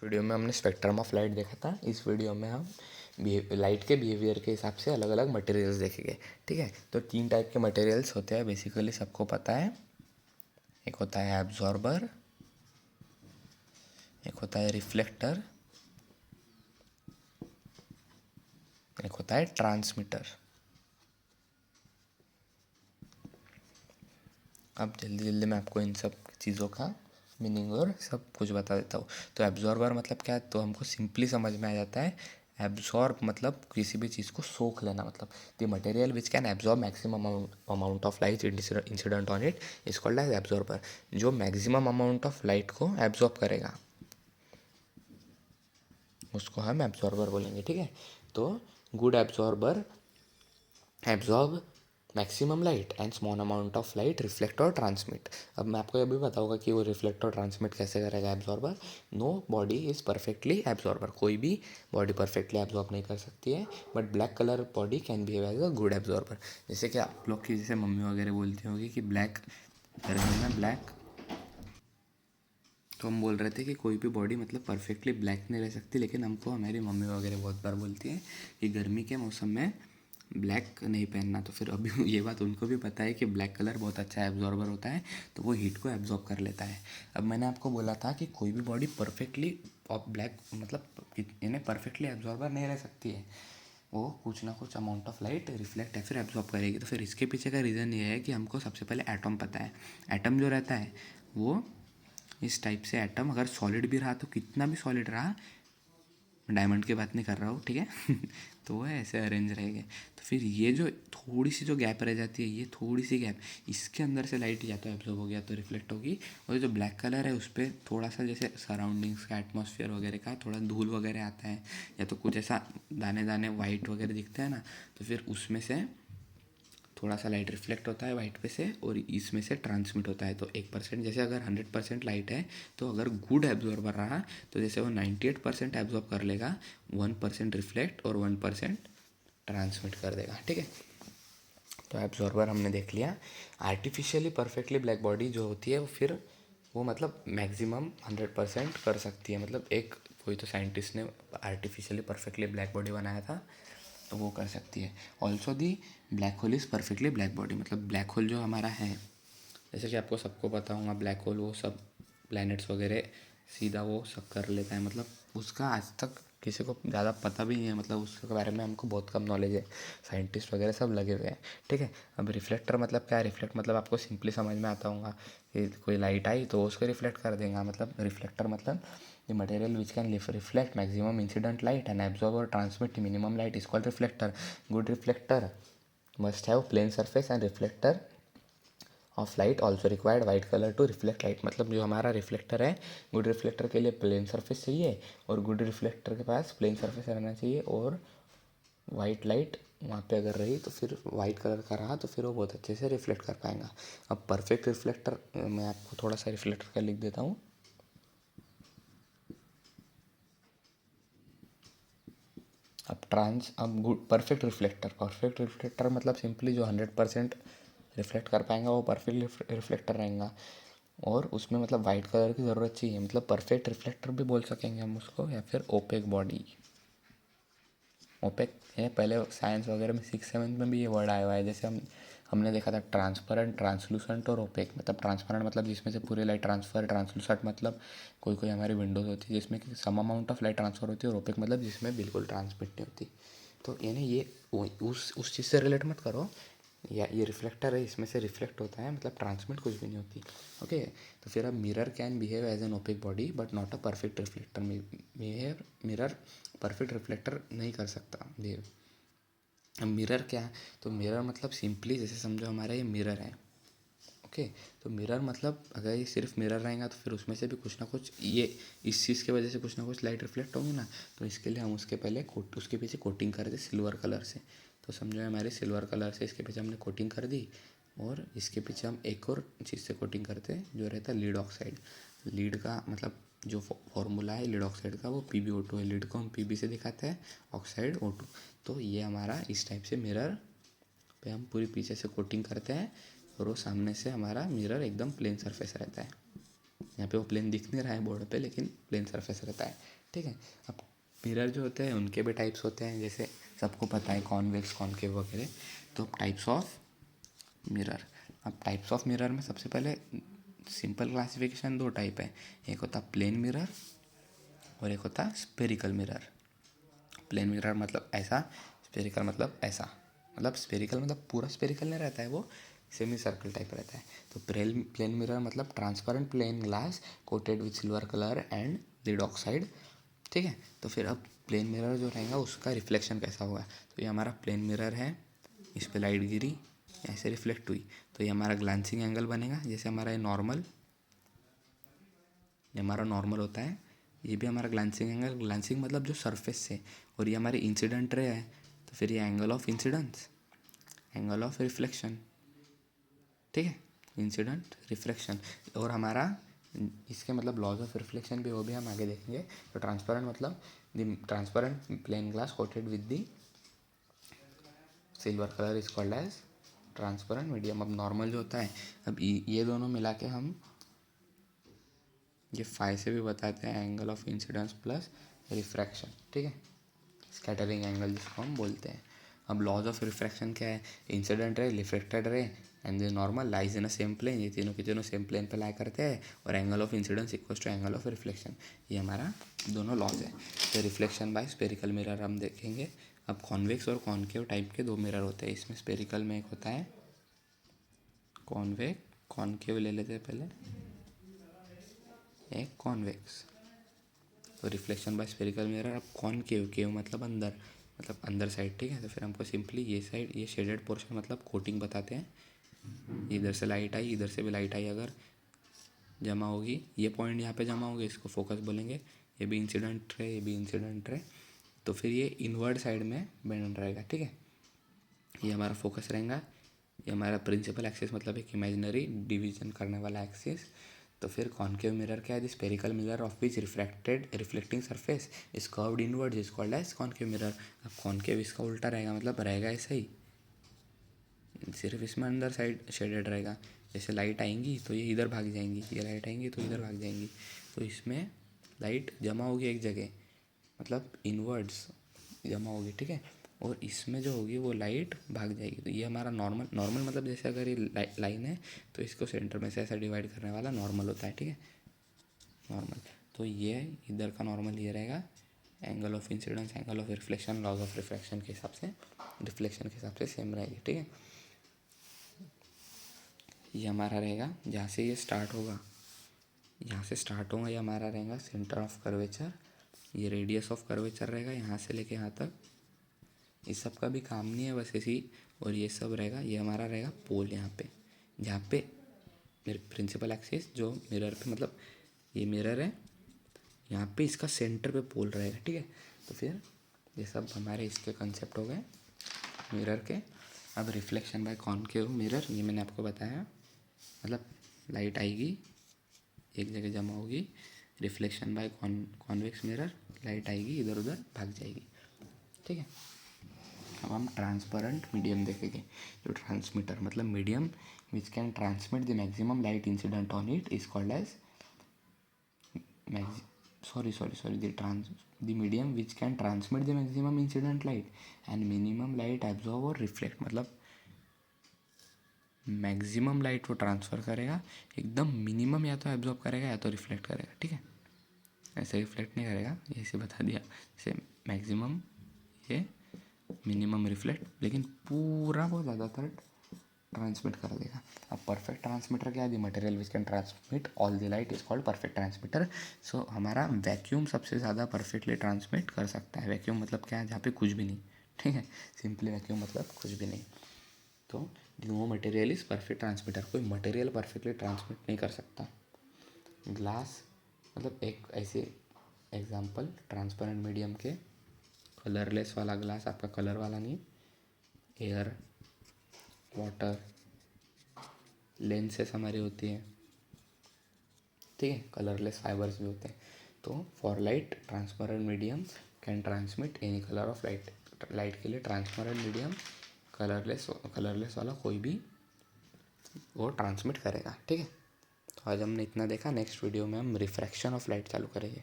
Video में हमने spectrum of light देखा था। इस वीडियो में हम लाइट के बिहेवियर के हिसाब से अलग अलग मटेरियल्स देखेंगे। ठीक है, तो 3 टाइप के मटेरियल्स होते हैं बेसिकली, सबको पता है। एक होता है एब्जॉर्बर, एक होता है रिफ्लेक्टर, एक होता है ट्रांसमीटर। अब जल्दी जल्दी मैं आपको इन सब चीज़ों का मीनिंग और सब कुछ बता देता हूँ। तो एब्जॉर्बर मतलब क्या है, तो हमको सिंपली समझ में आ जाता है। एब्जॉर्ब मतलब किसी भी चीज़ को सोख लेना, मतलब the material which can absorb maximum amount of light incident on it is called as absorber. जो मैक्सिमम अमाउंट ऑफ लाइट को एब्जॉर्ब करेगा उसको हम एब्जॉर्बर बोलेंगे। ठीक है, तो good absorber absorb maximum light and small amount of light reflect और ट्रांसमिट। अब मैं आपको ये भी बताऊंगा कि वो रिफ्लेक्ट और ट्रांसमिट कैसे करेगा absorber. No body is perfectly absorber, कोई भी बॉडी परफेक्टली एब्जॉर्ब नहीं कर सकती है, but black colour body can behave as a good absorber. जैसे कि आप लोग की जैसे मम्मी वगैरह बोलती होगी कि ब्लैक गर्मी में ब्लैक, तो हम बोल रहे थे कि कोई भी बॉडी मतलब परफेक्टली ब्लैक नहीं रह सकती, लेकिन हमको हमारी मम्मी वगैरह बहुत बार बोलती है कि गर्मी के मौसम में ब्लैक नहीं पहनना। तो फिर अभी ये बात उनको भी पता है कि ब्लैक कलर बहुत अच्छा एब्जॉर्बर होता है, तो वो हीट को एब्जॉर्ब कर लेता है। अब मैंने आपको बोला था कि कोई भी बॉडी परफेक्टली और ब्लैक मतलब इन्हें परफेक्टली एब्जॉर्बर नहीं रह सकती है, वो कुछ ना कुछ अमाउंट ऑफ लाइट रिफ्लेक्ट या फिर एब्जॉर्ब करेगी। तो फिर इसके पीछे का रीज़न ये है कि हमको सबसे पहले एटम पता है। एटम जो रहता है वो इस टाइप से, एटम अगर सॉलिड भी रहा तो कितना भी सॉलिड रहा, डायमंड की बात नहीं कर रहा हूँ, ठीक है तो वो ऐसे अरेंज रहेंगे। तो फिर ये जो थोड़ी सी जो गैप रह जाती है, ये थोड़ी सी गैप, इसके अंदर से लाइट या तो एब्जॉर्ब होगी या तो रिफ्लेक्ट होगी। और जो ब्लैक कलर है उस पर थोड़ा सा जैसे सराउंडिंग्स का एटमॉस्फेयर वगैरह का थोड़ा धूल वगैरह आता है, या तो कुछ ऐसा दाने दाने वाइट वगैरह दिखते हैं ना, तो फिर उसमें से थोड़ा सा लाइट रिफ्लेक्ट होता है वाइट पे से और इसमें से ट्रांसमिट होता है। तो 1%, जैसे अगर 100% लाइट है तो अगर गुड एब्जॉर्बर रहा तो जैसे वो 98% एब्जॉर्ब कर लेगा, 1% रिफ्लेक्ट और 1% ट्रांसमिट कर देगा। ठीक है, तो एब्जॉर्बर हमने देख लिया। आर्टिफिशियली परफेक्टली ब्लैक बॉडी जो होती है वो फिर वो मतलब मैक्सिमम 100% कर सकती है। मतलब एक कोई तो साइंटिस्ट ने आर्टिफिशियली परफेक्टली ब्लैक बॉडी बनाया था, तो वो कर सकती है। Also the black hole is perfectly black body, मतलब ब्लैक होल जो हमारा है, जैसे कि आपको सबको पता होगा ब्लैक होल वो सब प्लैनेट्स वगैरह सीधा वो सब कर लेता है। मतलब उसका आज तक किसी को ज़्यादा पता भी नहीं है, मतलब उसके बारे में हमको बहुत कम नॉलेज है। साइंटिस्ट वगैरह सब लगे हुए हैं। ठीक है, अब रिफ्लेक्टर मतलब क्या है? रिफ्लेक्ट मतलब आपको सिंपली समझ में आता होगा कि कोई लाइट आई तो उसको रिफ्लेक्ट कर देगा। मतलब रिफ्लेक्टर मतलब the material which can reflect maximum incident light and absorb और transmit minimum light is called reflector. Good reflector must have plane surface and reflector of light also required white colour to reflect light. मतलब जो हमारा reflector है, good reflector के लिए plane surface चाहिए, और good reflector के पास प्लेन सरफेस रहना चाहिए, और वाइट लाइट वहाँ पे अगर रही तो फिर वाइट कलर का रहा तो फिर वो बहुत अच्छे से रिफ्लेक्ट कर पाएगा। अब परफेक्ट रिफ्लेक्टर मैं आपको थोड़ा सा रिफ्लेक्टर का लिख देता हूँ। अब गुड परफेक्ट रिफ्लेक्टर मतलब सिंपली जो 100% रिफ्लेक्ट कर पाएंगा वो परफेक्ट रिफ्लेक्टर रहेगा, और उसमें मतलब वाइट कलर की ज़रूरत चाहिए। मतलब परफेक्ट रिफ्लेक्टर भी बोल सकेंगे हम उसको, या फिर ओपेक बॉडी। ओपेक है, पहले साइंस वगैरह में 6th 7th में भी ये वर्ड आया हुआ है। जैसे हमने देखा था ट्रांसपेरेंट, ट्रांसलूसेंट और ओपेक। मतलब ट्रांसपेरेंट मतलब जिसमें से पूरी लाइट ट्रांसफर, ट्रांसलूसेंट मतलब कोई कोई हमारी विंडोज़ होती है जिसमें कि some amount of light transfer होती है, और ओपेक मतलब जिसमें बिल्कुल ट्रांसमिट नहीं होती। तो यानी ये उस चीज़ से रिलेट मत करो, या ये रिफ्लेक्टर है इसमें से रिफ्लेक्ट होता है, मतलब ट्रांसमिट कुछ भी नहीं होती। ओके, तो फिर अब mirror can behave as an opaque body but not a perfect reflector. Mirror perfect reflector नहीं कर सकता बिहेव। अब मिरर क्या है? तो मिरर मतलब सिंपली जैसे समझो हमारा ये मिरर है। ओके, तो मिरर मतलब अगर ये सिर्फ मिरर रहेगा तो फिर उसमें से भी कुछ ना कुछ ये इस चीज़ की वजह से कुछ ना कुछ लाइट रिफ्लेक्ट होगी ना, तो इसके लिए हम उसके पहले उसके पीछे कोटिंग कर दे सिल्वर कलर से। तो समझो हमारे सिल्वर कलर से इसके पीछे हमने कोटिंग कर दी, और इसके पीछे हम एक और चीज़ से कोटिंग करते हैं जो रहता है लीड ऑक्साइड। लीड का मतलब जो फॉर्मूला है लीड ऑक्साइड का वो PbO2 है। लीड को हम Pb से दिखाते हैं, ऑक्साइड O2। तो ये हमारा इस टाइप से मिरर पे हम पूरी पीछे से कोटिंग करते हैं, और वो सामने से हमारा मिरर एकदम प्लेन सरफेस रहता है। यहाँ पे वो प्लेन दिख नहीं रहा है बोर्ड पे, लेकिन प्लेन सरफेस रहता है, ठीक है। अब मिरर जो होते हैं उनके भी टाइप्स होते हैं, जैसे सबको पता है कॉन्वेक्स कॉनकेव वगैरह। तो टाइप्स ऑफ मिरर, अब टाइप्स ऑफ मिरर में सबसे पहले सिंपल क्लासिफिकेशन दो टाइप है, एक होता प्लेन मिरर और एक होता स्पेरिकल मिरर। प्लेन मिरर मतलब ऐसा, स्पेरिकल मतलब ऐसा, मतलब स्पेरिकल मतलब पूरा स्पेरिकल नहीं रहता है, वो सेमी सर्कल टाइप रहता है। तो प्लेन मिरर मतलब transparent plane glass coated with silver colour and lead oxide, ठीक है। तो फिर अब प्लेन मिरर जो रहेगा उसका रिफ्लेक्शन कैसा होगा, तो ये हमारा प्लेन मिरर है, इस पर लाइट गिरी, ऐसे रिफ्लेक्ट हुई, तो ये हमारा ग्लांसिंग एंगल बनेगा। जैसे हमारा ये हमारा नॉर्मल होता है, ये भी हमारा ग्लांसिंग एंगल, ग्लांसिंग मतलब जो सरफेस से, और ये हमारी इंसिडेंट रे है, तो फिर ये angle of incidence, angle of reflection, ठीक है, इंसिडेंट रिफ्लेक्शन। और हमारा इसके मतलब लॉज ऑफ रिफ्लेक्शन भी, वो भी हम आगे देखेंगे। तो ट्रांसपेरेंट मतलब the transparent plane glass coated with the silver colour is called as transparent medium. अब नॉर्मल जो होता है, अब ये दोनों मिला के हम ये फाई से भी बताते हैं, angle of incidence plus refraction, ठीक है, स्कैटरिंग एंगल जिसको हम बोलते हैं। अब लॉज ऑफ रिफ्रैक्शन क्या है, incident ray, reflected ray and the normal lies in a same plane, ये तीनों के तीनों सेम प्लेन पे लाई करते हैं, और angle of incidence equals to angle of reflection, ये हमारा दोनों लॉज है। तो रिफ्लेक्शन बाय स्पेरिकल मिरर हम देखेंगे। अब कॉन्वेक्स और कॉनकेव टाइप के दो मिरर होते हैं, इसमें स्पेरिकल में एक होता है कॉन्वेक्स, कॉनकेव ले लेते हैं पहले, एक कॉन्वेक्स। तो रिफ्लेक्शन बाय स्पेरिकल मिरर, अब कॉनकेव, केव मतलब अंदर, मतलब अंदर साइड, ठीक है। तो फिर हमको सिंपली ये साइड, ये शेडेड पोर्शन मतलब कोटिंग बताते हैं, इधर से लाइट आई, इधर से भी लाइट आई, अगर जमा होगी, ये पॉइंट यहाँ पे जमा होगी, इसको फोकस बोलेंगे, ये भी इंसिडेंट है, ये भी इंसिडेंट है, तो फिर ये इनवर्ड साइड में बेंड रहेगा, ठीक है। ये हमारा फोकस रहेगा, ये हमारा प्रिंसिपल एक्सिस मतलब एक इमेजिनरी डिवीजन करने वाला एक्सिस। तो फिर कॉनकेव मिरर क्या है, the spherical mirror of which reflecting surface is curved inward is called as concave mirror. अब कॉनकेव इसका उल्टा रहेगा, मतलब रहेगा ऐसा ही, सिर्फ इसमें अंदर साइड शेडेड रहेगा। जैसे लाइट आएंगी तो ये इधर भाग जाएंगी, ये लाइट आएंगी तो इधर भाग जाएंगी, तो इसमें लाइट जमा होगी एक जगह, मतलब इनवर्ड्स जमा होगी, ठीक है, और इसमें जो होगी वो लाइट भाग जाएगी। तो ये हमारा नॉर्मल, नॉर्मल मतलब जैसे अगर ये लाइन है तो इसको सेंटर में से ऐसा डिवाइड करने वाला नॉर्मल होता है, ठीक है, नॉर्मल। तो ये इधर का नॉर्मल ये रहेगा, angle of incidence, angle of reflection, laws of reflection के हिसाब से, रिफ्लेक्शन के हिसाब से सेम रहेगी, ठीक है। ये हमारा रहेगा जहाँ से ये स्टार्ट होगा, यहाँ से स्टार्ट होगा, ये हमारा रहेगा सेंटर ऑफ कर्वेचर, ये रेडियस ऑफ कर्वेचर रहेगा यहाँ से लेके यहाँ तक। इस सब का भी काम नहीं है, बस ऐसी, और ये सब रहेगा, ये हमारा रहेगा पोल यहाँ पे, जहाँ पे मेरे प्रिंसिपल एक्सिस जो मिरर पे, मतलब ये मिरर है, यहाँ पे इसका सेंटर पे पोल रहेगा, ठीक है। तो फिर ये सब हमारे इसके कंसेप्ट हो गए मिरर के। अब रिफ्लेक्शन बाय कॉनकेव मिरर, ये मैंने आपको बताया, मतलब लाइट आएगी एक जगह जमा होगी, reflection by convex mirror, light आएगी इधर उधर भाग जाएगी, ठीक है। अब हम ट्रांसपेरेंट मीडियम देखेंगे। जो ट्रांसमीटर मतलब medium which can transmit the maximum light incident on it is called as the medium which can transmit the maximum incident light and minimum light absorb or reflect, मतलब maximum light वो transfer करेगा, एकदम minimum या तो absorb करेगा या तो reflect करेगा, ठीक है। ऐसे रिफ्लेक्ट नहीं करेगा, ये ऐसे बता दिया, जैसे मैक्सिमम ये, मिनिमम रिफ्लेक्ट, लेकिन पूरा वो ज़्यादातर ट्रांसमिट कर देगा। अब परफेक्ट ट्रांसमीटर क्या है, the material which can transmit all the light is called perfect transmitter. So हमारा वैक्यूम सबसे ज़्यादा परफेक्टली ट्रांसमिट कर सकता है। वैक्यूम मतलब क्या है, जहाँ पे कुछ भी नहीं, ठीक है, सिंपली वैक्यूम मतलब कुछ भी नहीं। तो no material is perfect transmitter, कोई मटेरियल परफेक्टली ट्रांसमिट नहीं कर सकता। ग्लास मतलब एक ऐसे एग्जांपल, ट्रांसपेरेंट मीडियम के, कलरलेस वाला ग्लास, आपका कलर वाला नहीं, एयर, वाटर, लेंसेस हमारी होती है, ठीक है, कलरलेस फाइबर्स भी होते हैं। तो for light transparent medium can transmit any colour of light, light के लिए ट्रांसपेरेंट मीडियम कलरलेस वाला कोई भी वो ट्रांसमिट करेगा, ठीक है। तो आज हमने इतना देखा, नेक्स्ट वीडियो में हम रिफ्रैक्शन ऑफ लाइट चालू करेंगे।